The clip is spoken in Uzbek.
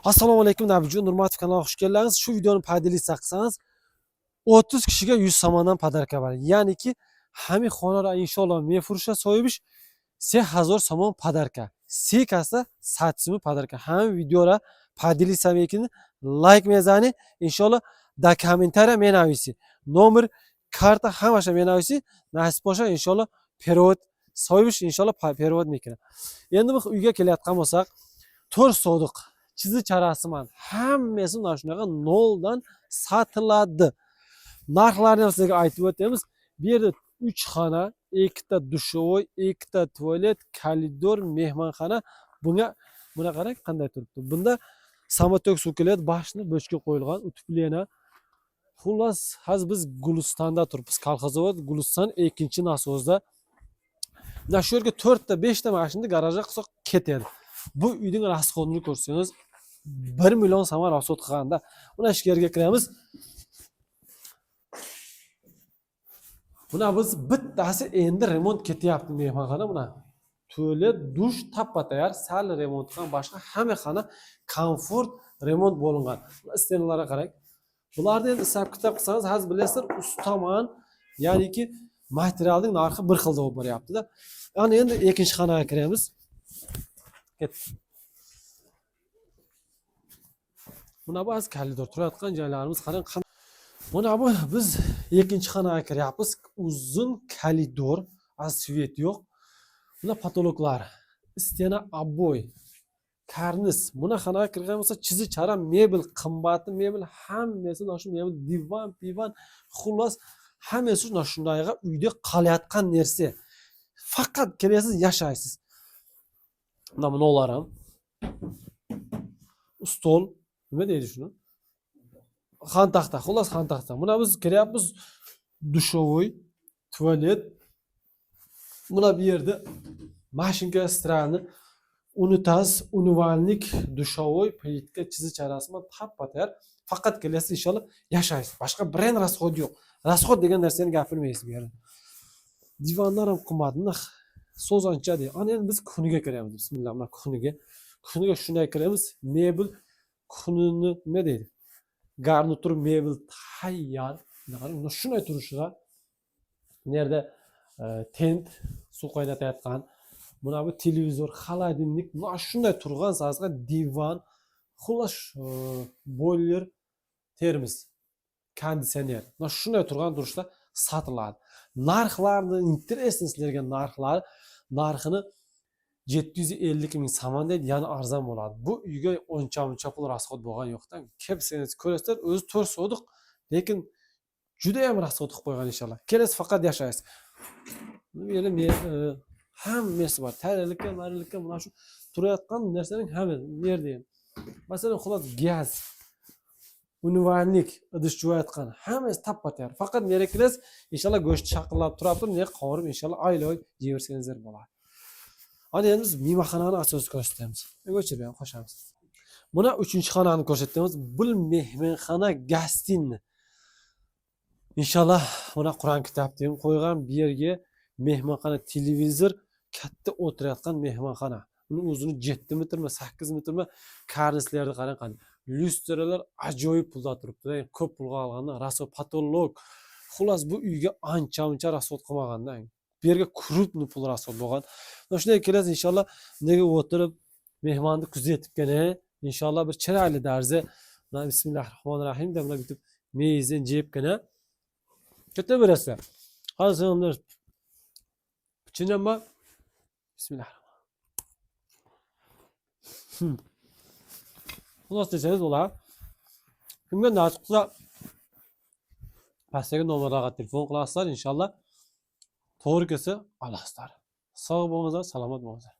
Assalomu alaykum Nabijon, Nurmatov kanaliga xush kelibsiz. Shu videoni padilisa qilsangiz 30 kishiga 100 somondan podarka bor. Ya'niki hamma xonada inshaalloh men furusha so'yibish 3000 somon podarka. Sekasa 700 podarka. Hamma videolar padilisa mekini like mezani inshaalloh da kommentariya men avisi. Nomer karta hamasha men avisi. Nasib bo'lsa inshaalloh perevod so'yibish inshaalloh perevod mekini. Endi bu uyga kelayotgan bo'lsak, 4 sodiq chizi charasiman hammasi mana shunaqa noldan sotiladi. Narxlarni ham sizga aytib o'tamiz. Bu yerda 3 xona, 2 ta dushovoy, 2 ta tualet, koridor, mehmonxona. Buna qarang qanday turibdi. Bunda samotok suv keladi, boshni bo'chga qo'yilgan, utuplena. Xullas, hozir biz Gulistonda turibmiz. Kolxozavod Guliston 2-nasozda. Mana shu yerga 4 ta, 5 ta mashinani garajga qilsak ketadi. Bu uyning rasxodini ko'rsangiz 1 million so'm rasxod qilganda, buni ichkariga kiramiz. Buna biz bittasi endi remont ketyapti mehmonxona buna. Tualet, dush tappa tayyor, sal remont qilgan, boshqa hamma xona komfort remont bo'lingan. Stenalarga qarang. Bularni endi hisob kitob qilsangiz, hozir bilasizlar, ustaman, ya'niki materialning narxi bir xilda bo'lib boryapti-da. Ana endi ikkinchi xonaga kiramiz. Buna ba'zi koridor turayotgan joylarimiz qarang. Buna bu biz ikkinchi xonaga kiryapmiz. Uzun koridor, svet yo'q. Buna patologlar, stena обой, karniz. Buna xonaga kirgan bo'lsa, chizi chara mebel, qimmatli mebel, hammasi shu mebel, divan, xullas hammasi shundayga uyda qolayotgan narsa. Faqat kelasiz, yashaysiz. Buna ular ham stol, nima deydi shuni? Xon taxta, xullas xon taxta. Buna biz kiryapmiz dushovoy, tualet. Buna bu yerda mashinka strani, unitaz, univalnik, dushovoy, plitka, chizi charasi bilan tappa-tayyor. Faqat kelasiz inshaalloh yashaysiz. Boshqa biror rasxod yo'q. Rasxod degan narsani gapirmaysiz bu yerda. Divanlar ham qimmatli, so'zancha deydi. Ana endi biz kuniga kiryapmiz. Bismillah, mana kuniga. Kuniga shunday kiramiz. Mebel kunini nima deydi? Garnitur mebel tayyor. Shunday turishlar. Nerede tent suv qaynatayotgan. Buna bu televizor, xolodilnik, mana shunday turgan sazga divan, xullas boiler, termos, konditsioner. Mana shunday turgan turishlar sotiladi. Narxlarni interesni sizlarga narxini 750 ming so'm deydi, ya'ni arzon bo'ladi. Bu uyga uncha pul rasxod bo'lgan yo'qdan. Kelsangiz ko'rasizlar, o'zi 4 sodiq, lekin juda ham rasxod qilib qo'ygan inshaalloh. Kelasiz, faqat yashaysiz. Bu yerda hammasi bor. Tayyorlikka, marilikka, mana shu turayotgan narsaning hammasi bu yerda ham. Masalan, xullas gaz, univalnik, idish juvayotgan, hammasi tappa-tayyor. Faqat nega kirasiz, inshaalloh go'sht shaqillab turibdi, nega qovurib inshaalloh oy yeyirsangizlar bo'ladi. Ana endi biz mehmonxonani asosini ko'rsatamiz. O'chirib ham qo'shamiz. Buna 3-xonani ko'rsatamiz. Bu mehmonxona gastinni. İnşallah buna Qur'on kitob deb qo'ygan, bu yerga mehmonxona, televizor, katta o'tirayotgan mehmonxona. Uning uzuni 7 metrmi, 8 metrmi, karnislarni qarang qani. Lyustralar ajoyib pulda turibdi. Ko'p pulga olganda rasxod patolog. Xullas bu uyga ancha rasxod qilmaganda. Bu yerga krupni pul rasxod bo'lgan. Mana shunday kelasiz inshaalloh, nega o'tirib mehmonni kuzatibgina, inshaalloh bir chiroyli darzi. Bismillahirrohmanirrohim deb bitib meyizdan jebgina ketaverasizlar. Hozir onlar pichinaman. Bismillahirrohmanirrohim. Xullas desangiz bo'lar. Kimga nasib qilsa pastdagi nomerlarga telefon qilasizlar, inshaalloh to'g'ri kelsa olasizlar. Sog' bo'linglar, salomat bo'linglar.